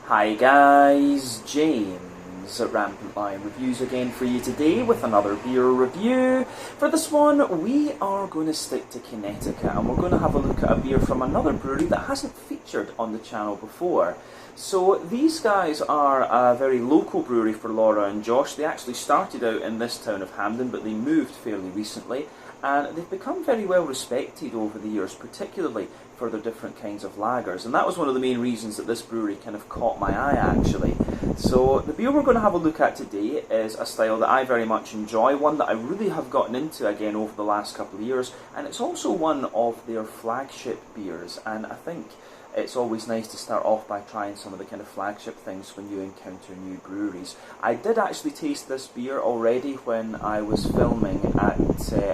Hi guys, James at Rampant Lion Reviews again for you today with another beer review. For this one, we are going to stick to Connecticut and we're going to have a look at a beer from another brewery that hasn't featured on the channel before. So these guys are a very local brewery for Laura and Josh. They actually started out in this town of Hamden, but they moved fairly recently. And they've become very well respected over the years, particularly for their different kinds of lagers. And that was one of the main reasons that this brewery kind of caught my eye, actually. So the beer we're going to have a look at today is a style that I very much enjoy, one that I really have gotten into again over the last couple of years. And it's also one of their flagship beers. And I think it's always nice to start off by trying some of the kind of flagship things when you encounter new breweries. I did actually taste this beer already when I was filming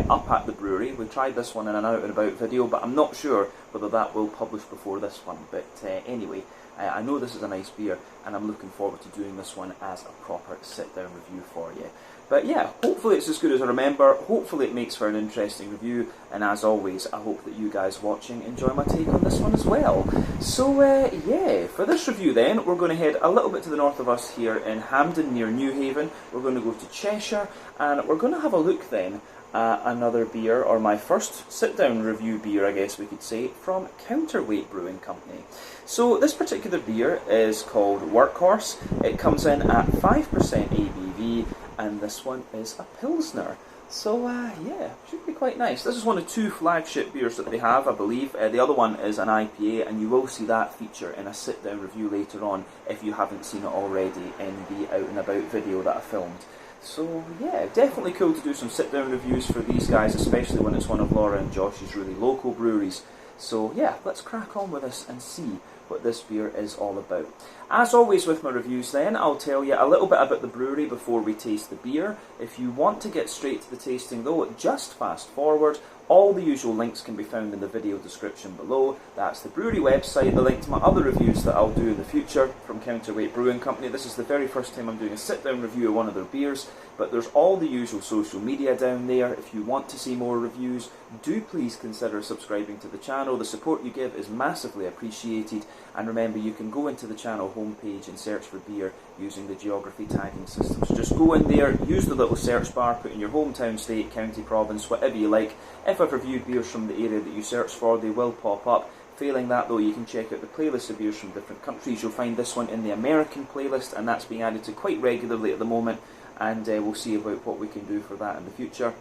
up at the brewery. We tried this one in an out and about video, but I'm not sure whether that will publish before this one. But anyway, I know this is a nice beer and I'm looking forward to doing this one as a proper sit down review for you. But yeah, hopefully it's as good as I remember, hopefully it makes for an interesting review, and as always, I hope that you guys watching enjoy my take on this one as well. So yeah, for this review then, we're going to head a little bit to the north of us here in Hamden near New Haven. We're going to go to Cheshire, and we're going to have a look then at another beer, or my first sit-down review beer, I guess we could say, from Counterweight Brewing Company. So this particular beer is called Workhorse. It comes in at 5% ABV, and this one is a Pilsner. So yeah, should be quite nice. This is one of two flagship beers that they have, I believe. The other one is an IPA, and you will see that feature in a sit-down review later on if you haven't seen it already in the out and about video that I filmed. So yeah, definitely cool to do some sit-down reviews for these guys, especially when it's one of Laura and Josh's really local breweries. So yeah, let's crack on with this and see what this beer is all about. As always with my reviews then, I'll tell you a little bit about the brewery before we taste the beer. If you want to get straight to the tasting though, just fast forward. All the usual links can be found in the video description below. That's the brewery website, the link to my other reviews that I'll do in the future from Counterweight Brewing Company. This is the very first time I'm doing a sit-down review of one of their beers, but there's all the usual social media down there. If you want to see more reviews, do please consider subscribing to the channel. The support you give is massively appreciated, and remember you can go into the channel homepage and search for beer using the geography tagging system. So just go in there, use the little search bar, put in your hometown, state, county, province, whatever you like. If I've reviewed beers from the area that you search for, they will pop up. Failing that though, you can check out the playlist of beers from different countries. You'll find this one in the American playlist, and that's being added to quite regularly at the moment, and we'll see about what we can do for that in the future.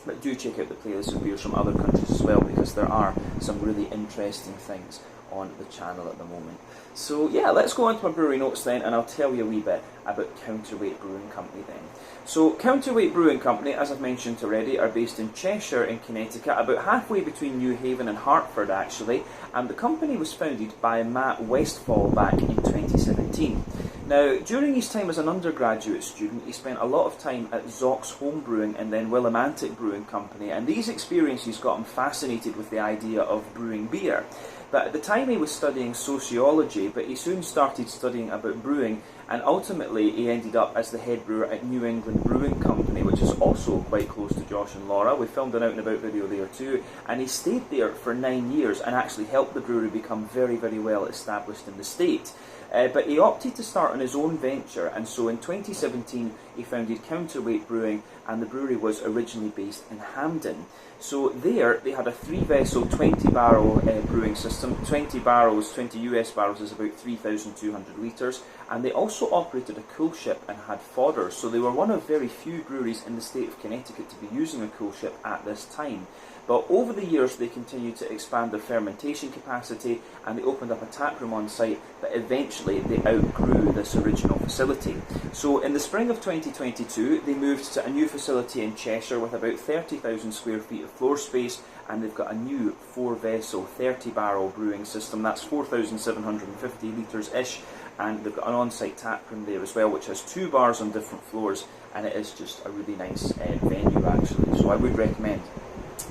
But do check out the playlist of beers from other countries as well, because there are some really interesting things on the channel at the moment. So yeah, let's go on to my brewery notes then, and I'll tell you a wee bit about Counterweight Brewing Company then. So Counterweight Brewing Company, as I've mentioned already, are based in Cheshire in Connecticut, about halfway between New Haven and Hartford actually, and the company was founded by Matt Westfall back in 2017. Now, during his time as an undergraduate student, he spent a lot of time at Zox Home Brewing and then Willimantic Brewing Company, and these experiences got him fascinated with the idea of brewing beer. But at the time he was studying sociology, but he soon started studying about brewing, and ultimately he ended up as the head brewer at New England Brewing Company, which is also quite close to Josh and Laura. We filmed an out and about video there too, and he stayed there for 9 years and actually helped the brewery become very, very well established in the state. But he opted to start on his own venture, and so in 2017 he founded Counterweight Brewing, and the brewery was originally based in Hamden. So there they had a 3-vessel 20-barrel brewing system. 20 barrels, 20 US barrels is about 3,200 litres, and they also operated a cool ship and had fodder, so they were one of very few breweries in the state of Connecticut to be using a cool ship at this time. But over the years they continued to expand their fermentation capacity, and they opened up a tap room on site, but eventually they outgrew this original facility. So in the spring of 2022 they moved to a new facility in Cheshire with about 30,000 square feet of floor space, and they've got a new 4-vessel 30-barrel brewing system. That's 4,750 litres-ish, and they've got an on-site tap room there as well, which has 2 bars on different floors, and it is just a really nice venue actually, so I would recommend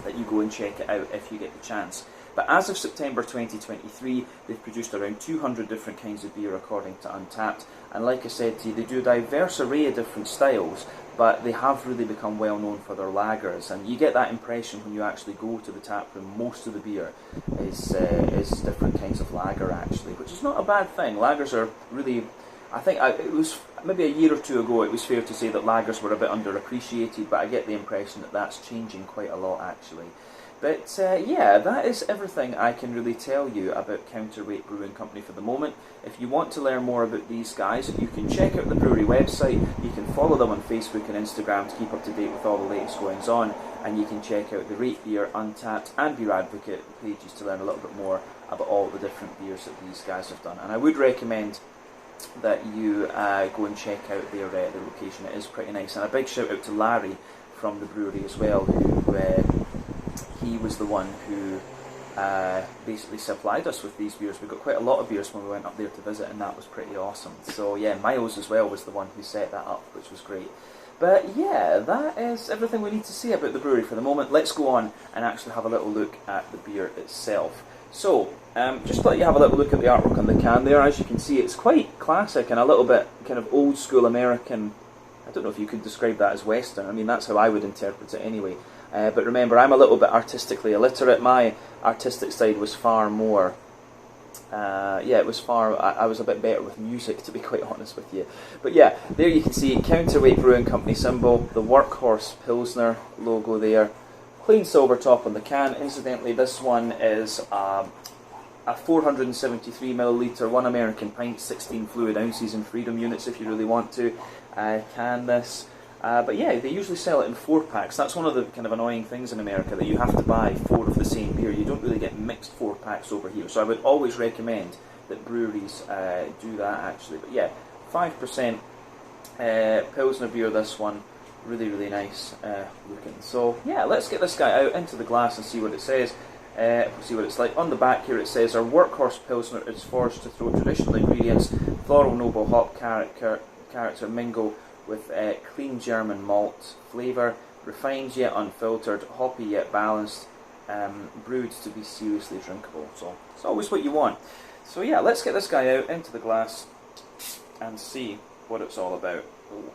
that you go and check it out if you get the chance. But as of September 2023, they've produced around 200 different kinds of beer according to Untappd. And like I said to you, they do a diverse array of different styles, but they have really become well known for their lagers. And you get that impression when you actually go to the tap room. Most of the beer is different kinds of lager actually, which is not a bad thing. Lagers are really, I think it was maybe a year or two ago, it was fair to say that lagers were a bit underappreciated, but I get the impression that that's changing quite a lot actually. But yeah, that is everything I can really tell you about Counterweight Brewing Company for the moment. If you want to learn more about these guys, you can check out the brewery website, you can follow them on Facebook and Instagram to keep up to date with all the latest goings on, and you can check out the Rate Beer, Untappd and Beer Advocate pages to learn a little bit more about all the different beers that these guys have done. And I would recommend that you go and check out their location. It is pretty nice. And a big shout out to Larry from the brewery as well, who he was the one who basically supplied us with these beers. We got quite a lot of beers when we went up there to visit, and that was pretty awesome. So yeah, Miles as well was the one who set that up, which was great. But yeah, that is everything we need to say about the brewery for the moment. Let's go on and actually have a little look at the beer itself. So, just to let you have a little look at the artwork on the can there. As you can see, it's quite classic and a little bit kind of old school American. I don't know if you could describe that as Western. I mean, that's how I would interpret it anyway. But remember, I'm a little bit artistically illiterate. My artistic side was far more, yeah, it was far, I was a bit better with music, to be quite honest with you. But yeah, there you can see Counterweight Brewing Company symbol, the Workhorse Pilsner logo there, clean silver top on the can. Incidentally, this one is a 473ml, 1 American pint, 16 fluid ounces in freedom units if you really want to can this. But yeah, they usually sell it in 4-packs. That's one of the kind of annoying things in America, that you have to buy 4 of the same beer. You don't really get mixed 4-packs over here. So I would always recommend that breweries do that actually. But yeah, 5% Pilsner beer, this one. Really, really nice looking. So yeah, let's get this guy out into the glass and see what it says. See what it's like. On the back here it says, our Workhorse Pilsner is forged to throw traditional ingredients, floral noble hop character mingle with clean German malt flavour, refined yet unfiltered, hoppy yet balanced, brewed to be seriously drinkable. So it's always what you want. So yeah, let's get this guy out into the glass and see what it's all about. Ooh,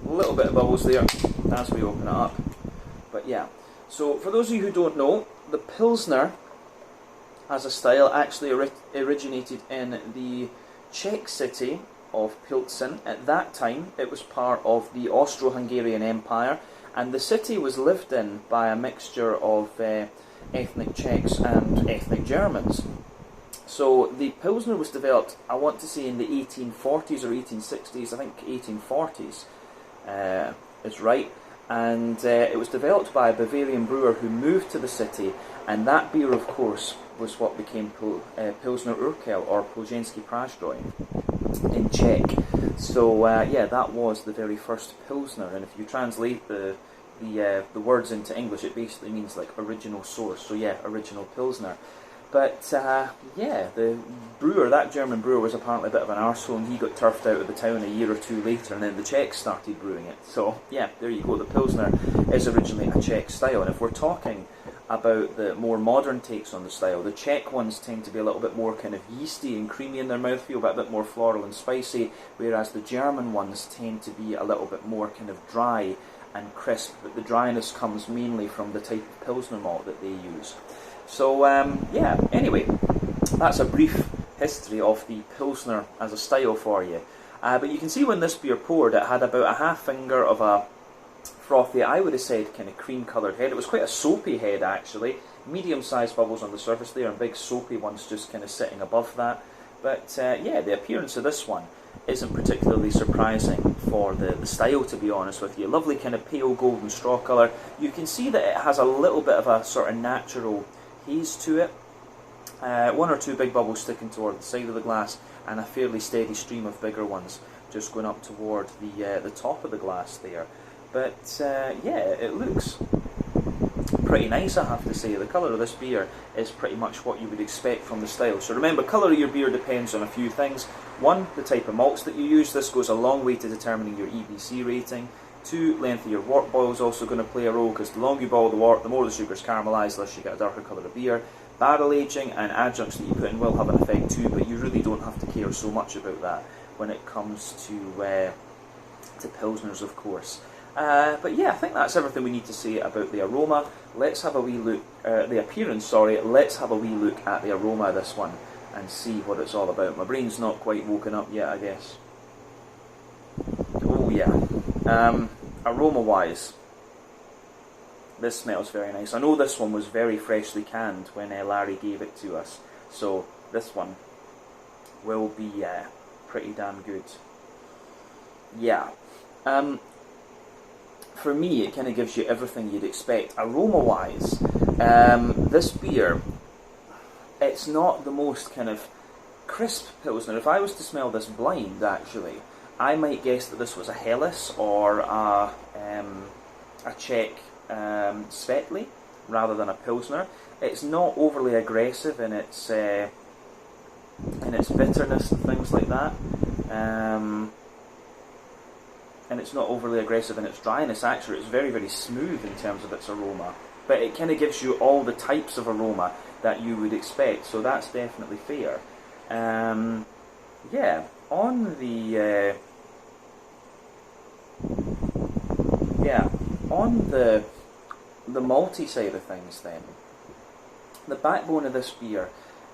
a little bit of bubbles there as we open it up. But yeah, so for those of you who don't know, the Pilsner as a style actually originated in the Czech city of Pilsen. At that time, it was part of the Austro-Hungarian Empire, and the city was lived in by a mixture of ethnic Czechs and ethnic Germans. So the Pilsner was developed, I want to say, in the 1840s or 1860s, I think 1840s is right, and it was developed by a Bavarian brewer who moved to the city, and that beer, of course, was what became Pilsner Urquell, or Plzeňský Prazdroj in Czech. So yeah, that was the very first Pilsner, and if you translate the words into English, it basically means like original source. So yeah, original Pilsner. But yeah, the brewer, that German brewer, was apparently a bit of an arsehole, and he got turfed out of the town a year or two later, and then the Czechs started brewing it. So yeah, there you go. The Pilsner is originally a Czech style, and if we're talking about the more modern takes on the style, the Czech ones tend to be a little bit more kind of yeasty and creamy in their mouthfeel, but a bit more floral and spicy, whereas the German ones tend to be a little bit more kind of dry and crisp, but the dryness comes mainly from the type of Pilsner malt that they use. So yeah, anyway, that's a brief history of the Pilsner as a style for you. But you can see when this beer poured, it had about a half finger of a frothy, I would have said, kind of cream coloured head. It was quite a soapy head actually, medium-sized bubbles on the surface there and big soapy ones just kind of sitting above that. But yeah, the appearance of this one isn't particularly surprising for the style, to be honest with you. Lovely kind of pale golden straw colour. You can see that it has a little bit of a sort of natural haze to it. 1 or 2 big bubbles sticking toward the side of the glass, and a fairly steady stream of bigger ones just going up toward the top of the glass there. But yeah, it looks pretty nice, I have to say. The colour of this beer is pretty much what you would expect from the style. So remember, colour of your beer depends on a few things. 1, the type of malts that you use. This goes a long way to determining your EBC rating. 2, length of your wort boil is also going to play a role, because the longer you boil the wort, the more the sugar's caramelised, the less you get a darker colour of beer. barrel aging and adjuncts that you put in will have an effect too, but you really don't have to care so much about that when it comes to Pilsners, of course. But yeah, I think that's everything we need to say about the aroma. Let's have a wee look, the appearance, sorry. Let's have a wee look at the aroma of this one and see what it's all about. My brain's not quite woken up yet, I guess. Oh yeah. Aroma-wise, this smells very nice. I know this one was very freshly canned when Larry gave it to us, so this one will be pretty damn good. Yeah. For me, it kind of gives you everything you'd expect. Aroma-wise, this beer, it's not the most kind of crisp Pilsner. If I was to smell this blind, actually, I might guess that this was a Helles or a Czech Svetli rather than a Pilsner. It's not overly aggressive in its bitterness and things like that. And it's not overly aggressive in its dryness. Actually, it's very, very smooth in terms of its aroma. But it kind of gives you all the types of aroma that you would expect, so that's definitely fair. Yeah, on the malty side of things, then, the backbone of this beer,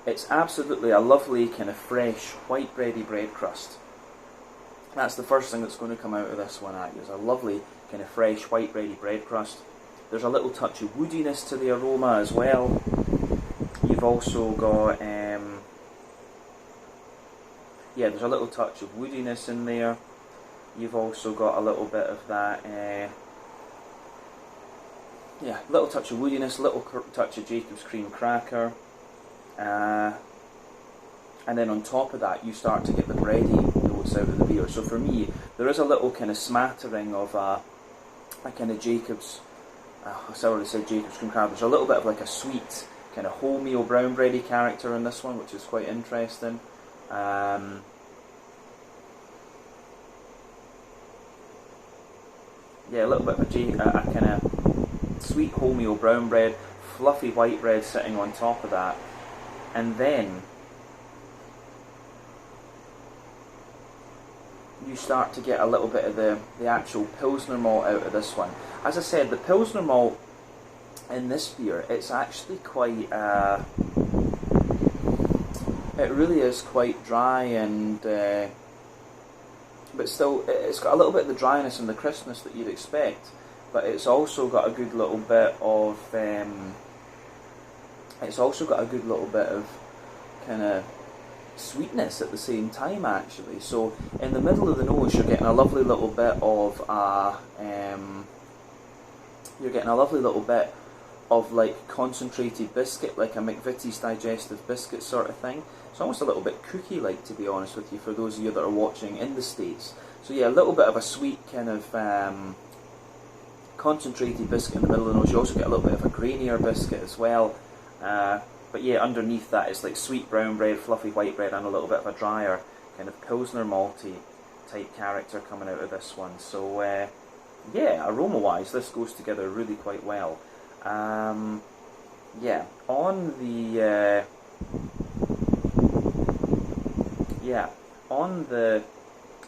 it's absolutely a lovely kind of fresh white bready bread crust. That's the first thing that's going to come out of this one at you, is a lovely kind of fresh white bready bread crust. There's a little touch of woodiness to the aroma as well. You've also got, there's a little touch of woodiness in there. You've also got a little bit of that, little touch of woodiness, little touch of Jacob's cream cracker. And then on top of that, you start to get the bready notes out of the beer. So for me, there is a little kind of smattering of a kind of Jacob's, I already said Jacob's cream cracker. There's a little bit of like a sweet kind of wholemeal brown bready character in this one, which is quite interesting. Yeah, a little bit of a kind of sweet wholemeal brown bread, fluffy white bread sitting on top of that, and then you start to get a little bit of the actual Pilsner malt out of this one. As I said, the Pilsner malt in this beer, it's actually quite, it really is quite dry and, but still, it's got a little bit of the dryness and the crispness that you'd expect, but it's also got a good little bit of, kind of sweetness at the same time, actually. So in the middle of the nose, you're getting a lovely little bit of like concentrated biscuit, like a McVitie's digestive biscuit sort of thing. It's almost a little bit cookie-like, to be honest with you, for those of you that are watching in the States. So yeah, a little bit of a sweet kind of concentrated biscuit in the middle of the nose. You also get a little bit of a grainier biscuit as well. But yeah, underneath that is like sweet brown bread, fluffy white bread, and a little bit of a drier kind of Pilsner malty type character coming out of this one. So yeah, aroma-wise, this goes together really quite well. Yeah, on the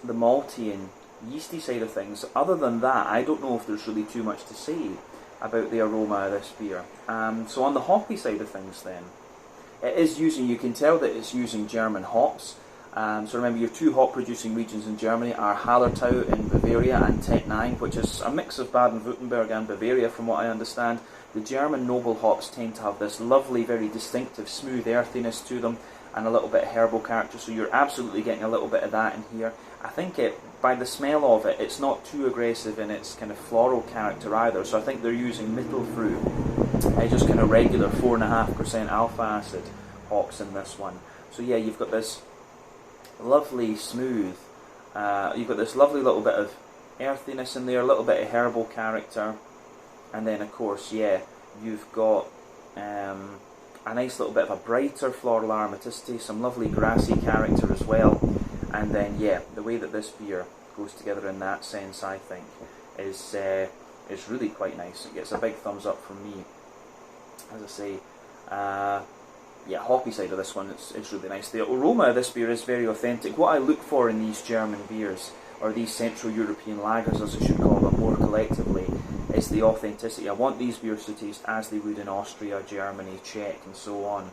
malty and yeasty side of things, other than that, I don't know if there's really too much to say about the aroma of this beer. So on the hoppy side of things, then, it is using, you can tell that it's using German hops. So remember, your two hop producing regions in Germany are Hallertau in Bavaria and Tettnang, which is a mix of Baden-Württemberg and Bavaria from what I understand. The German noble hops tend to have this lovely, very distinctive, smooth earthiness to them and a little bit of herbal character, so you're absolutely getting a little bit of that in here. I think by the smell of it, it's not too aggressive in its kind of floral character either, so I think they're using Mittelfrüh, just kind of regular 4.5% alpha acid hops in this one. So yeah, you've got this lovely smooth, you've got this lovely little bit of earthiness in there, a little bit of herbal character, and then of course, yeah, you've got a nice little bit of a brighter floral aromaticity, some lovely grassy character as well, and then yeah, the way that this beer goes together in that sense, I think, is really quite nice. It gets a big thumbs up from me. As I say, yeah, hoppy side of this one, it's really nice. The aroma of this beer is very authentic. What I look for in these German beers, or these Central European lagers as I should call them more collectively, is the authenticity. I want these beers to taste as they would in Austria, Germany, Czech and so on.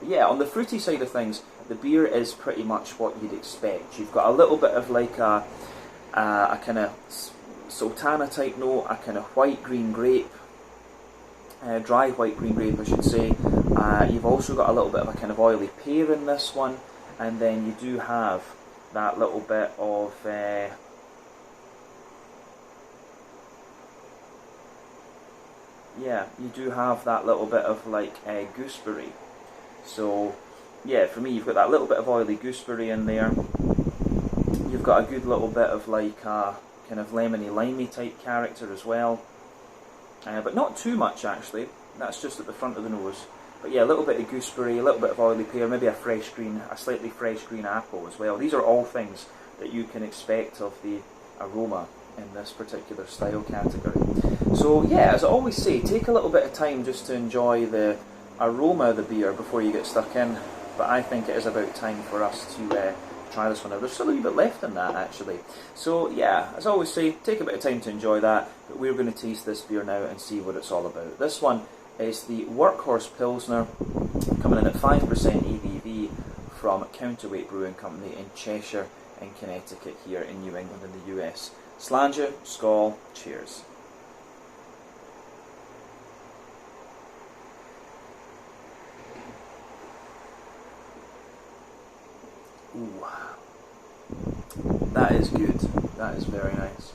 But yeah, on the fruity side of things, the beer is pretty much what you'd expect. You've got a little bit of like a kind of sultana type note, a kind of white green grape, dry white green grape I should say. You've also got a little bit of a kind of oily pear in this one, and then you do have that little bit of yeah, you do have that little bit of like gooseberry. So yeah, for me, you've got that little bit of oily gooseberry in there. You've got a good little bit of like a kind of lemony limey type character as well, but not too much actually. That's just at the front of the nose. But yeah, a little bit of gooseberry, a little bit of oily pear, maybe a slightly fresh green apple as well. These are all things that you can expect of the aroma in this particular style category. So yeah, as I always say, take a little bit of time just to enjoy the aroma of the beer before you get stuck in. But I think it is about time for us to try this one out. There's still a wee bit left in that actually. So yeah, as I always say, take a bit of time to enjoy that. But we're going to taste this beer now and see what it's all about. This one is the Workhorse Pilsner, coming in at 5% ABV from Counterweight Brewing Company in Cheshire in Connecticut here in New England in the US. Slàinte, skål, cheers. Ooh, that is good. That is very nice.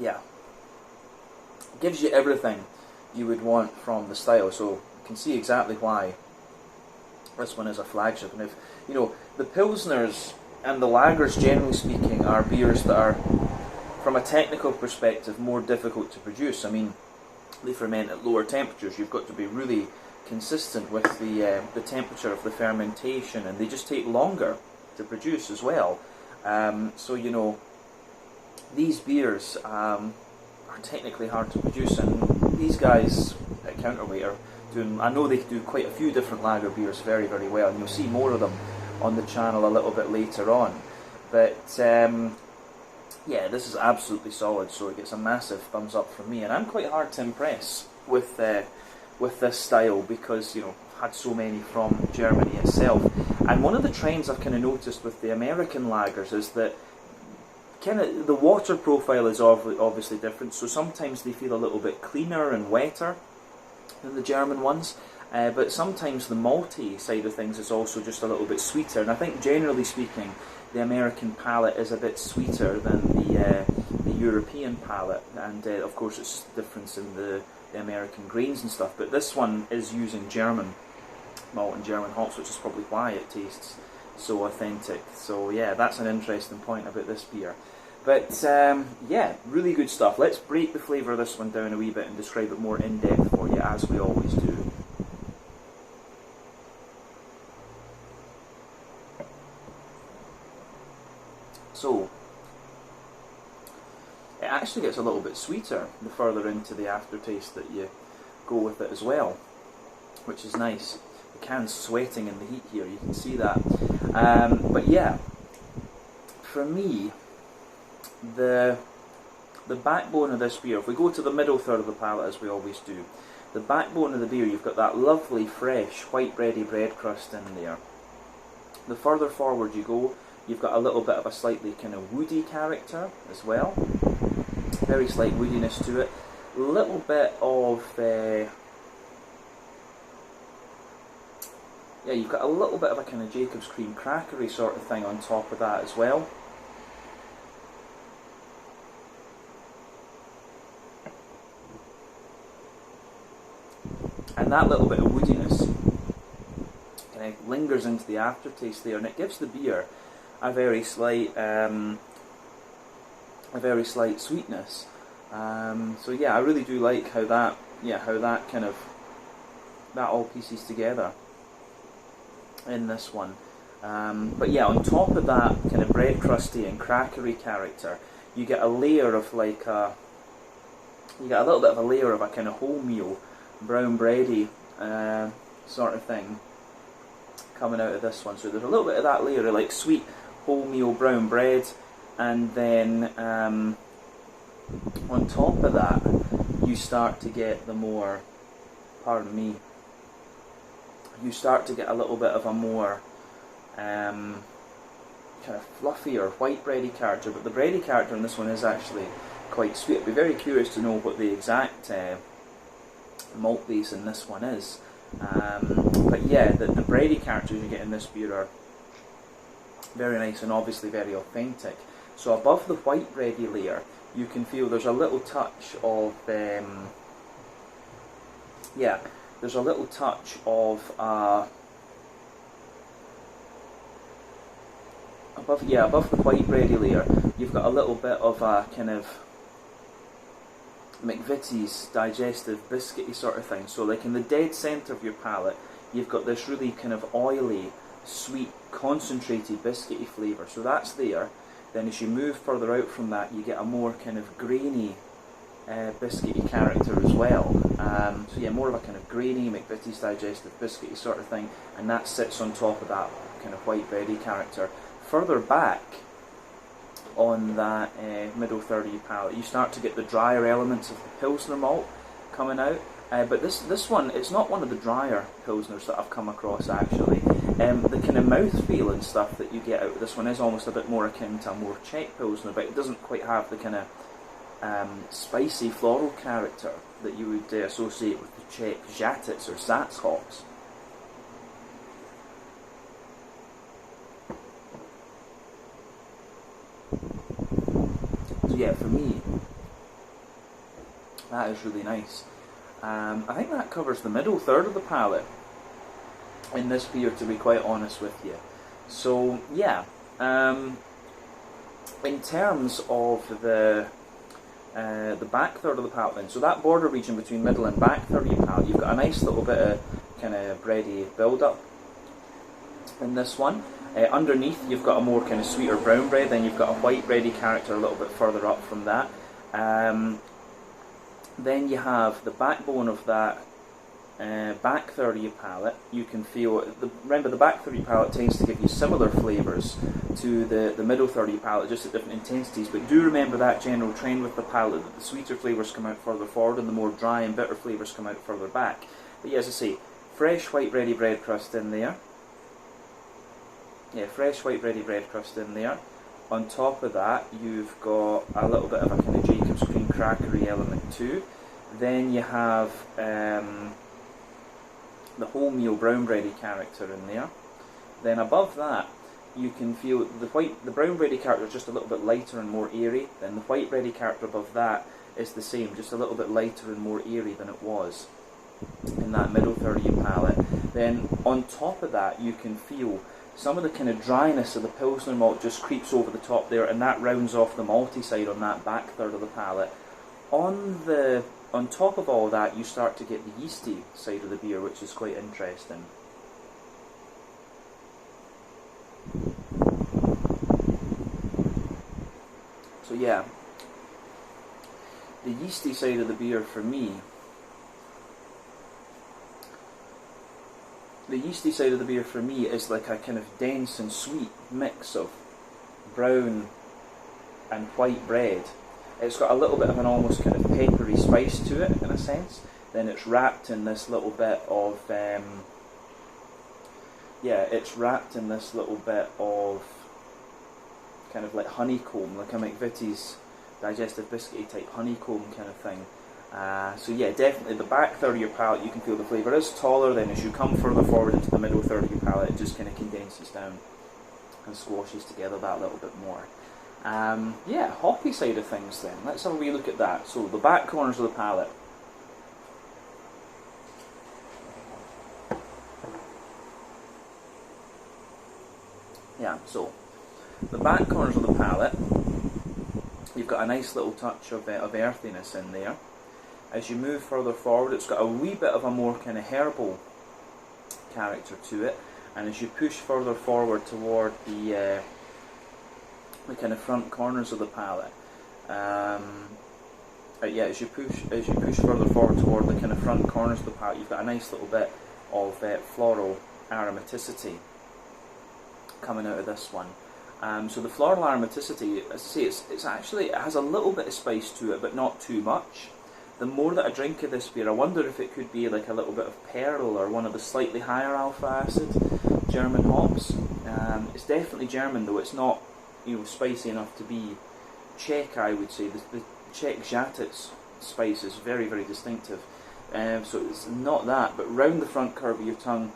Yeah, gives you everything you would want from the style, so you can see exactly why this one is a flagship. And if you know, the Pilsners and the lagers, generally speaking, are beers that are, from a technical perspective, more difficult to produce. I mean, they ferment at lower temperatures. You've got to be really consistent with the temperature of the fermentation, and they just take longer to produce as well. So you know, these beers are technically hard to produce, and these guys at Counterweight are doing, I know they do quite a few different lager beers very, very well, and you'll see more of them on the channel a little bit later on. But yeah, this is absolutely solid, so it gets a massive thumbs up from me, and I'm quite hard to impress with this style because, you know, I've had so many from Germany itself. And one of the trends I've kind of noticed with the American lagers is that the water profile is obviously different, so sometimes they feel a little bit cleaner and wetter than the German ones, but sometimes the malty side of things is also just a little bit sweeter, and I think generally speaking the American palate is a bit sweeter than the European palate, and of course it's just a difference in the American grains and stuff, but this one is using German malt and German hops, which is probably why it tastes so authentic. So yeah, that's an interesting point about this beer. But yeah, really good stuff. Let's break the flavour of this one down a wee bit and describe it more in depth for you, as we always do. So, it actually gets a little bit sweeter the further into the aftertaste that you go with it as well, which is nice. The can's sweating in the heat here, you can see that. But yeah, for me, the backbone of this beer, if we go to the middle third of the palate as we always do, the backbone of the beer, you've got that lovely fresh white bready bread crust in there. The further forward you go, you've got a little bit of a slightly kind of woody character as well, very slight woodiness to it, a little bit of yeah, you've got a little bit of a kind of Jacob's cream crackery sort of thing on top of that as well. And that little bit of woodiness kind of lingers into the aftertaste there, and it gives the beer a very slight sweetness. So yeah, I really do like how that all pieces together in this one. But yeah, on top of that kind of bread crusty and crackery character, you get a layer of like a you get a little bit of a layer of a kind of wholemeal, brown bready sort of thing coming out of this one. So there's a little bit of that layer of like sweet wholemeal brown bread, and then on top of that you start to get the more, pardon me, you start to get a little bit of a more kind of fluffier white bready character, but the bready character in this one is actually quite sweet. I'd be very curious to know what the exact malt base in this one is. But yeah, the bready characters you get in this beer are very nice and obviously very authentic. So above the white bready layer, you can feel there's a little touch of there's a little touch of above the white bready layer, you've got a little bit of a kind of McVitie's digestive biscuity sort of thing. So like in the dead centre of your palate, you've got this really kind of oily, sweet, concentrated biscuity flavour. So that's there. Then as you move further out from that, you get a more kind of grainy biscuity character as well. So yeah, more of a kind of grainy McVitie's digestive biscuity sort of thing, and that sits on top of that kind of white bready character. Further back on that middle third of your palate, you start to get the drier elements of the Pilsner malt coming out. But this one, it's not one of the drier Pilsners that I've come across actually. The kind of mouthfeel and stuff that you get out of this one is almost a bit more akin to a more Czech Pilsner, but it doesn't quite have the kind of spicy floral character that you would associate with the Czech Žatec or Sats hops. So yeah, for me, that is really nice. I think that covers the middle third of the palate in this beer, to be quite honest with you. So yeah, in terms of the back third of the palate then, so that border region between middle and back third of your palate, you've got a nice little bit of kind of bready build-up in this one. Underneath you've got a more kind of sweeter brown bread, then you've got a white bready character a little bit further up from that. Then you have the backbone of that back third of your palate. You can feel, remember the back third of your palate tends to give you similar flavours to the middle third of your palate, just at different intensities, but do remember that general trend with the palate, that the sweeter flavours come out further forward and the more dry and bitter flavours come out further back. But yeah, as I say, fresh white bready bread crust in there. Yeah, fresh white bready bread crust in there. On top of that, you've got a little bit of a kind of Jacob's cream crackery element too. Then you have the wholemeal brown bready character in there. Then above that, you can feel the brown bready character is just a little bit lighter and more airy. Then the white bready character above that is the same, just a little bit lighter and more airy than it was in that middle third of your palate. Then on top of that, you can feel some of the kind of dryness of the Pilsner malt just creeps over the top there, and that rounds off the malty side on that back third of the palate. On top of all that, you start to get the yeasty side of the beer, which is quite interesting. So yeah, the yeasty side of the beer for me, is like a kind of dense and sweet mix of brown and white bread. It's got a little bit of an almost kind of peppery spice to it, in a sense. Then it's wrapped in this little bit of kind of like honeycomb, like a McVitie's digestive biscuity type honeycomb kind of thing. So yeah, definitely the back third of your palate, you can feel the flavour is taller. Then as you come further forward into the middle third of your palate, it just kind of condenses down and squashes together that little bit more. Yeah, hoppy side of things then. Let's have a wee look at that. So the back corners of the palate. Yeah, so the back corners of the palate, you've got a nice little touch of earthiness in there. As you move further forward, it's got a wee bit of a more kind of herbal character to it, and as you push further forward toward the kind of front corners of the palate, yeah, as you push further forward toward the kind of front corners of the palate, you've got a nice little bit of floral aromaticity coming out of this one. So the floral aromaticity, as I say, it's actually, it has a little bit of spice to it, but not too much. The more that I drink of this beer, I wonder if it could be like a little bit of Pearl or one of the slightly higher alpha acid German hops. It's definitely German, though it's not, you know, spicy enough to be Czech. I would say the Czech Žatec spice is very, very distinctive. So it's not that, but round the front curve of your tongue,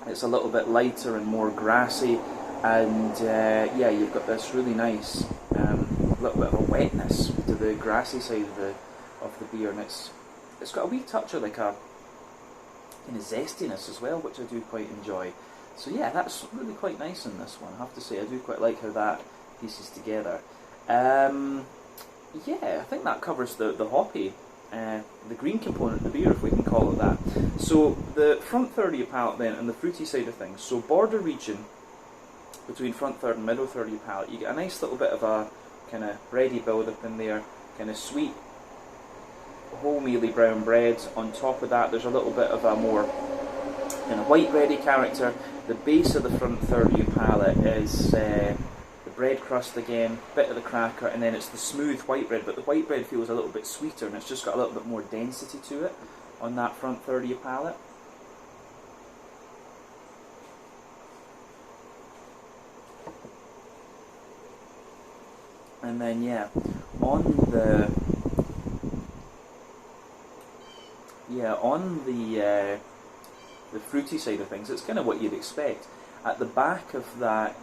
it's a little bit lighter and more grassy, and yeah, you've got this really nice little bit of a wetness to the grassy side of the beer, and it's got a wee touch of like a kind of zestiness as well, which I do quite enjoy. So yeah, that's really quite nice in this one, I have to say. I do quite like how that pieces together. Yeah, I think that covers the hoppy, the green component of the beer, if we can call it that. So the front third of your palate then, and the fruity side of things. So border region between front third and middle third of your palate, you get a nice little bit of a kind of bready build up in there, kind of sweet wholemealy brown bread. On top of that, there's a little bit of a more kind of white bready character. The base of the front third of your palate is the bread crust again, bit of the cracker, and then it's the smooth white bread, but the white bread feels a little bit sweeter, and it's just got a little bit more density to it on that front third of your palate. And then yeah, on the fruity side of things, it's kind of what you'd expect. At the back of that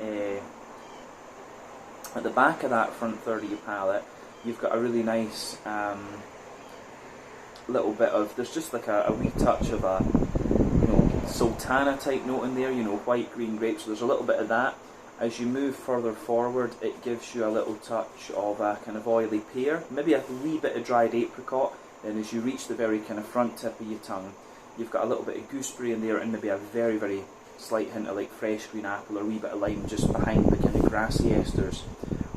front third of your palate, you've got a really nice little bit of, there's just like a wee touch of a, you know, sultana type note in there, you know, white, green grapes, so there's a little bit of that. As you move further forward, it gives you a little touch of a kind of oily pear, maybe a wee bit of dried apricot. Then as you reach the very kind of front tip of your tongue, you've got a little bit of gooseberry in there, and maybe a very, very slight hint of like fresh green apple or a wee bit of lime just behind the kind of grassy esters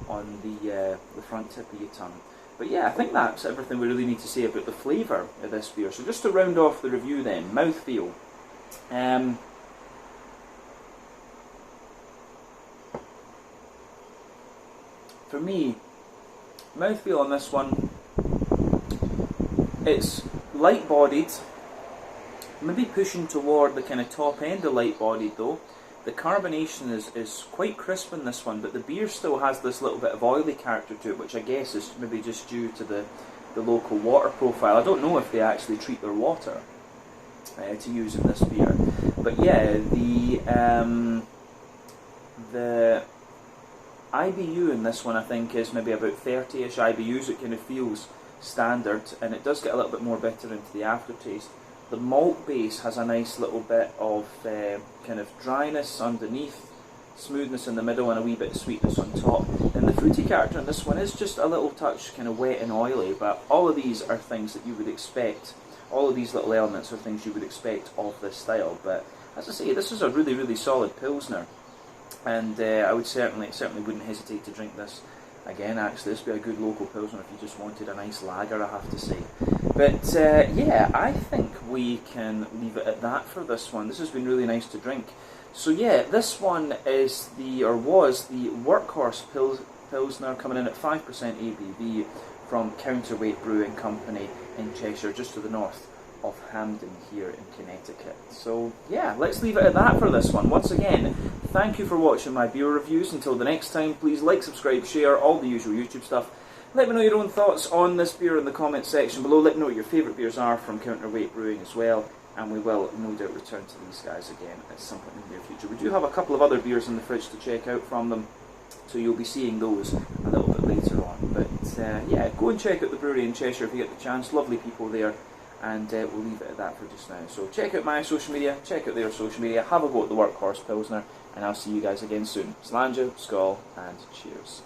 on the front tip of your tongue. But yeah, I think that's everything we really need to say about the flavour of this beer. So just to round off the review then, mouthfeel. For me, mouthfeel on this one, it's light-bodied, maybe pushing toward the kind of top end of light-bodied though. The carbonation is quite crisp in this one, but the beer still has this little bit of oily character to it, which I guess is maybe just due to the local water profile. I don't know if they actually treat their water to use in this beer. But yeah, the IBU in this one I think is maybe about 30-ish IBUs. It kind of feels standard, and it does get a little bit more bitter into the aftertaste. The malt base has a nice little bit of kind of dryness underneath, smoothness in the middle, and a wee bit of sweetness on top. And the fruity character in this one is just a little touch kind of wet and oily, but all of these are things that you would expect. All of these little elements are things you would expect of this style. But as I say, this is a really, really solid Pilsner. And I would certainly wouldn't hesitate to drink this again. Actually, this would be a good local Pilsner if you just wanted a nice lager, I have to say. But yeah, I think we can leave it at that for this one. This has been really nice to drink. So yeah, this one is was the Workhorse Pilsner, coming in at 5% ABV from Counterweight Brewing Company in Cheshire, just to the north of Hampden here in Connecticut. So yeah, let's leave it at that for this one. Once again, thank you for watching my beer reviews. Until the next time, please like, subscribe, share, all the usual YouTube stuff. Let me know your own thoughts on this beer in the comments section below. Let me know what your favourite beers are from Counterweight Brewing as well, and we will no doubt return to these guys again at some point in the near future. We do have a couple of other beers in the fridge to check out from them, so you'll be seeing those a little bit later on. But yeah, go and check out the brewery in Cheshire if you get the chance. Lovely people there. And we'll leave it at that for just now. So check out my social media, check out their social media, have a go at the Workhorse Pilsner, and I'll see you guys again soon. Slàinte, skål, and cheers.